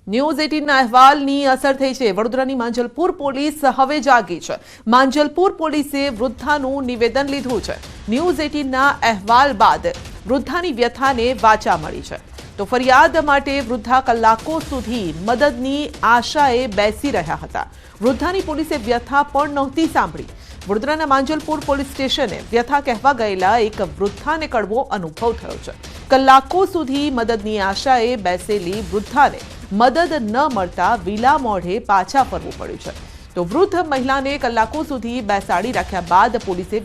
News 18ના અહેવાલની અસર થઈ છે। વડોદરાની માંજલપુર પોલીસ હવે જાગી છે। માંજલપુર પોલીસે વૃદ્ધાનું નિવેદન લીધું છે। ન્યૂઝ 18ના અહેવાલ બાદ વૃદ્ધાની વ્યથાને વાચા મળી છે। તો ફરિયાદ માટે વૃદ્ધા કલાકો સુધી મદદની આશાએ બેસી રહ્યા હતા। વૃદ્ધાની પોલીસે વ્યથા પણ નહોતી સાંભળી। વડોદરાના માંજલપુર પોલીસ સ્ટેશને વ્યથા કહેવા ગયેલા એક વૃદ્ધાને કડવો અનુભવ થયો છે। કલાકો સુધી મદદની આશાએ બેસેલી વૃદ્ધાને મદદ ન મળતા વિલા મોઢે પાછા ફરવું પડ્યું છે। તો વૃદ્ધ મહિલાને કલાકો સુધી બેસાડી રાખ્યા બાદ પોલીસે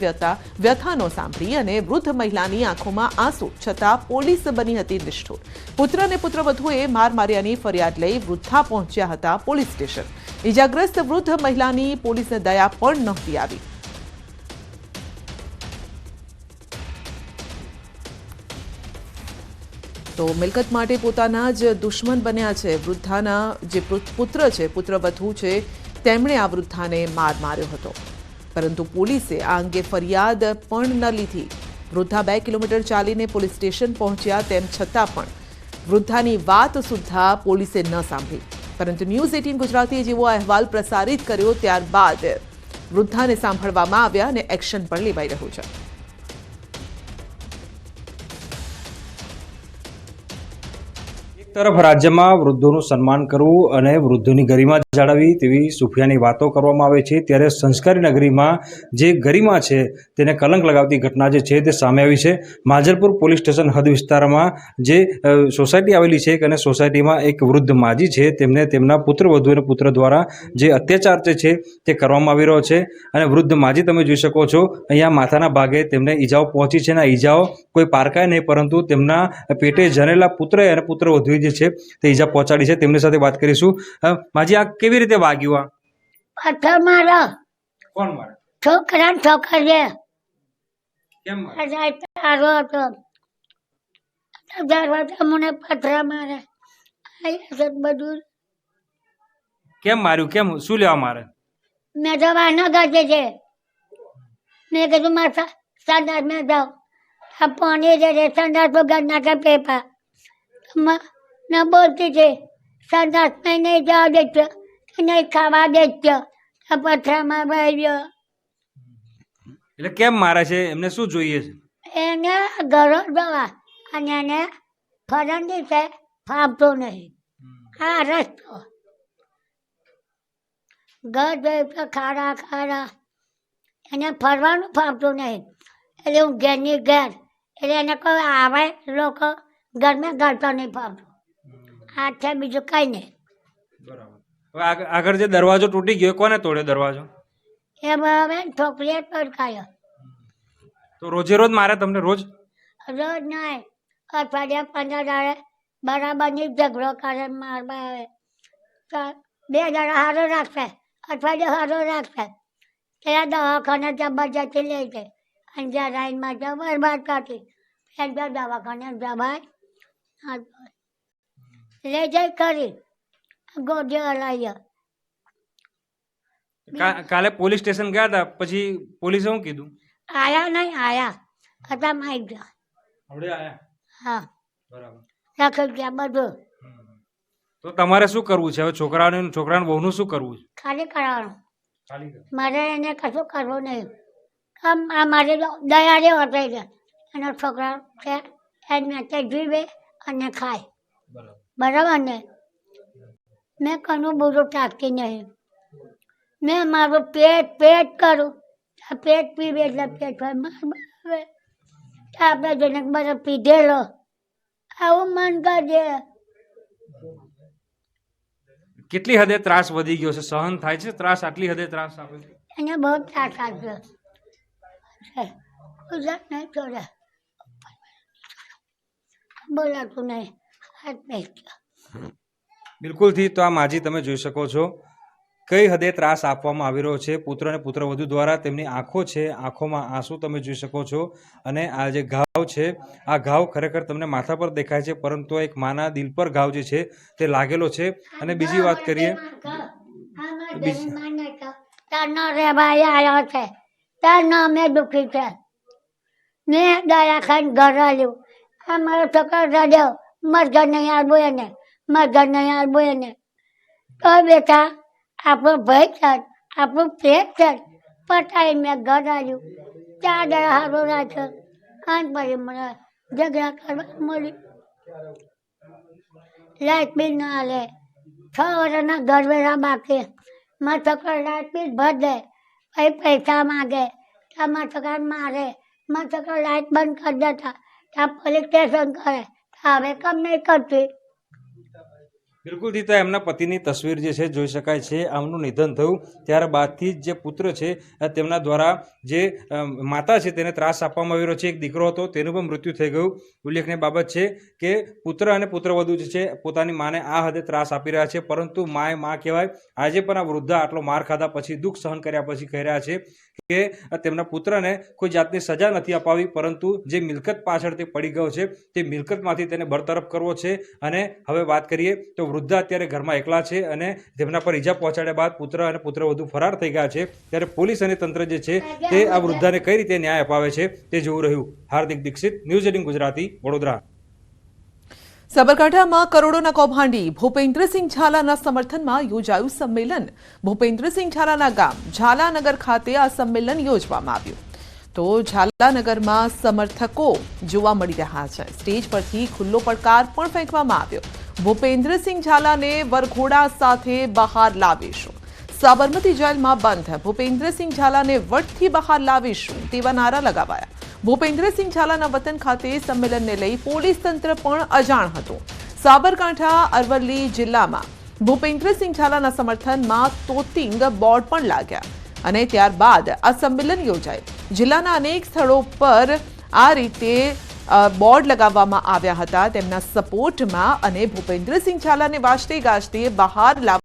વ્યથાનો સાંભળી અને વૃદ્ધ મહિલાની આંખોમાં આંસુ છતાં પોલીસ બની હતી નિષ્ઠુર। પુત્ર અને પુત્રવધુએ માર માર્યાની ફરિયાદ લઈ વૃદ્ધા પહોંચ્યા હતા પોલીસ સ્ટેશન। ઇજાગ્રસ્ત વૃદ્ધ મહિલાની પોલીસને દયા પણ નહોતી આવી। તો મિલકત માટે પોતાના જ દુશ્મન બન્યા છે। વૃદ્ધાના જે પુત્ર છે, પુત્રવધુ છે, તેમણે આ વૃદ્ધાને માર માર્યો હતો, પરંતુ પોલીસે આ અંગે ફરિયાદ પણ ન લીધી। વૃદ્ધા 2 કિલોમીટર ચાલીને પોલીસ સ્ટેશન પહોંચ્યા, તેમ છતાં પણ વૃદ્ધાની વાત સુદ્ધા પોલીસે ન સાંભળી। પરંતુ ન્યૂઝ 18 ગુજરાતીએ જેવો અહેવાલ પ્રસારિત કર્યો ત્યારબાદ વૃદ્ધાને સાંભળવામાં આવ્યા અને એક્શન પણ લેવાઈ રહ્યું છે। તરફ રાજ્યમાં વૃદ્ધોનું સન્માન કરવું અને વૃદ્ધોની ગરિમા જાળવવી તેવી સુફિયાની વાતો કરવામાં આવે છે, ત્યારે સંસ્કારી નગરીમાં જે ગરિમા છે તેને કલંક લગાવતી ઘટના જે છે તે સામે આવી છે। માંજલપુર પોલીસ સ્ટેશન હદ વિસ્તારમાં જે સોસાયટી આવેલી છે અને સોસાયટીમાં એક વૃદ્ધ માજી છે, તેમને તેમના પુત્રવધુ અને પુત્ર દ્વારા જે અત્યાચાર છે તે કરવામાં આવી રહ્યો છે। અને વૃદ્ધ માજી તમે જોઈ શકો છો, અહીંયા માથાના ભાગે તેમને ઈજાઓ પહોંચી છે અને ઈજાઓ કોઈ પારકાય નહીં, પરંતુ તેમના પેટે જનેલા પુત્ર અને પુત્રવધુ જે છે તે ઈજા પહોંચાડી છે। તેમની સાથે વાત કરીશું। માજી, આ કેવી રીતે વાગ્યું? પથ્થર મારો। કોણ મારે? છોકરા છોકરીએ। કેમ મારે? તારો હતો દરવાજા મને પથ્થર મારે। બધું કેમ માર્યું? કેમ? શું લેવા મારે? મેં તો વાના ગાજે છે। મેં કીધું મારા સંડાસ મેં જાઉં પાણી જશે, સંડાસ તો ઘર નાખે પેપા મેં બોલતી છે સંડાસ મેં નહીં જવા દેતો, નહીં ખાવા દેતો, પથરામાં ભાઈ। એટલે કેમ મારે છે? એમને શું જોઈએ છે? એને ઘરો દવા અને એને ફરંડી છે ફાવતો નહીં। આ રસ્તો ઘર જોઈ તો ખાડા ખાડા, એને ફરવાનું ફાવતું નહીં। એટલે હું ઘેરની ઘર, એટલે એને કોઈ આવે લોકો ઘરમાં ઘર તો નહીં ફાવતું। આ છે બીજું કઈ નહીં। બરાબર। હવે આગળ જે દરવાજો તૂટી ગયો, કોને તોડ્યો દરવાજો? એ હવે છોકરીએ ટોડકાયો। તો રોજે રોજ મારે તમને? રોજ રોજ નહીં, અઠવાડિયા 15 દાડે બરાબરની ઝઘડો કરે, મારવા આવે। 2 દાડા સારો રાખશે, અઠવાડિયે સારો રાખશે, ત્યાં દવાખાને જબરજસ્તી લઈ જાય અને જ્યાં લાઈનમાં જવા બરબાદ કરતી દવાખાને જવાય લઈ જઈ કરી ગોળીઓ હલાવી। કાલે પોલીસ સ્ટેશન ગયા હતા, પછી પોલીસે શું કીધું? આયા નહીં, આયા હતા માઈ ગયા। આવડે આયા? હા, બરાબર। રખડ ગયા બધું। તો તમારે શું કરવું છે હવે? છોકરાને બહુનું શું કરવું છે? ખાલી કરવાનું, ખાલી મારે એને કશું કરવું નહીં। આ મારી દયાળી વટાઈ છે, એનો છોકરા છે એને તે જીવે અને ખાય, બરાબર ને? મેં કોનું બુરું ટાકતી નહીં। મેં મારું પેટ કરું, પેટ પીવે એટલે પેટ હોય બરાબર। આપણે જેને બધા પીધેલો આવું મન કરજે। કેટલી હદે ત્રાસ વધી ગયો છે? સહન થાય છે ત્રાસ? આટલી હદે ત્રાસ આપે છે? એને બહુ ત્રાસ આપ્યો છે। ગુજરાત નહીં છોડે, બોલાતું નહીં, હાથ નહીં। બિલકુલથી તો આ માજી તમે જોઈ શકો છો કઈ હદે ત્રાસ આપવામાં આવી રહ્યો છે પુત્ર અને પુત્રવધુ દ્વારા। તેમની આંખો છે, આંખોમાં આંસુ તમે જોઈ શકો છો। અને આ જે ઘાવ છે, આ ઘાવ ખરેખર તમને માથા પર દેખાય છે, પરંતુ એક માના દિલ પર ઘાવ જે છે તે લાગેલો છે। અને બીજી વાત કરીએ, તારનો રેવાય આવ્યો છે, તારનો અમે દુઃખી છે। મેં દયા ખાઈને ઘર આવ્યું, આ મારો છોકરો રડ્યો, મરઘર નહીં આવ્યું એને મગર નહીં આવવું એને તો બેટા આપણો ભાઈ છે આપણું પ્રેમ છે પટાઈ મેં ઘર આવ્યું 4 દાડા હારો રાખ્યો અને પછી મને ઝઘડા કરવા મળી લાઇટ બિલ ના હાલે 6 વર્ષના ઘર વેરા બાકી મારા છોકરા લાઇટ બિલ ભર દે પછી પૈસા માગે ત્યાં મારા છોકરા મારે મારા છોકરા લાઇટ બંધ કરી દેતા ત્યાં પોલીસ સ્ટેશન કરે હવે કમ નહીં કરતી બિલકુલ દીતા એમના પતિની તસવીર જે છે જોઈ શકાય છે આમનું નિધન થયું ત્યારબાદથી જ જે પુત્ર છે તેમના દ્વારા જે માતા છે તેને ત્રાસ આપવામાં આવી રહ્યો છે એક દીકરો હતો તેનું પણ મૃત્યુ થઈ ગયું ઉલ્લેખનીય બાબત છે કે પુત્ર અને પુત્રવધુ જે છે પોતાની માને આ હદે ત્રાસ આપી રહ્યા છે પરંતુ માએ માં કહેવાય આજે પણ આ વૃદ્ધા આટલો માર ખાધા પછી દુઃખ સહન કર્યા પછી કહી રહ્યા છે કે તેમના પુત્રને કોઈ જાતની સજા નથી અપાવી પરંતુ જે મિલકત પાછળ તે પડી ગયો છે તે મિલકતમાંથી તેને બરતરફ કરવો છે અને હવે વાત કરીએ તો વૃદ્ધા અત્યારે ઘરમાં એકલા છે અને તેમના પર ઈજા પહોંચાડ્યા બાદ પુત્ર અને પુત્રવધુ ફરાર થઈ ગયા છે ત્યારે પોલીસ અને તંત્ર જે છે તે આ વૃદ્ધાને કઈ રીતે ન્યાય અપાવે છે તે જોવું રહ્યું. હાર્દિક દીક્ષિત, ન્યૂઝ 18 ગુજરાતી, વડોદરા. સાબરકાંઠામાં કરોડોના કૌભાંડી ભૂપેન્દ્રસિંહ ઝાલાના સમર્થનમાં યોજાયું સંમેલન. ભૂપેન્દ્રસિંહ ઝાલાના ગામ ઝાલાનગર ખાતે આ સંમેલન યોજવામાં આવ્યું. તો ઝાલાનગરમાં સમર્થકો જોવા મળી રહ્યા છે. સ્ટેજ પરથી ખુલ્લો પડકાર પણ ફેંકવામાં આવ્યો. ભૂપેન્દ્રસિંહ ઝાલાને વરઘોડા સાથે બહાર લાવીશું, સાબરમતી જેલમાં બંધ ભૂપેન્દ્રસિંહ ઝાલાને વટથી બહાર લાવીશું તેવા નારા લગાવાયા. ભૂપેન્દ્રસિંહ ઝાલાના વતન ખાતે સંમેલનને લઈ પોલીસ તંત્ર પણ અજાણ હતું. સાબરકાંઠા અરવલ્લી જિલ્લામાં ભૂપેન્દ્રસિંહ ઝાલાના સમર્થનમાં તોતિંગ બોર્ડ પણ લાગ્યા અને ત્યારબાદ આ સંમેલન યોજાયું. જિલ્લાના અનેક સ્થળો પર આ રીતે બોર્ડ લગાવવામાં આવ્યા હતા તેમના સપોર્ટમાં અને ભૂપેન્દ્રસિંહ ઝાલાને વાજતે ગાજતે બહાર લાવવા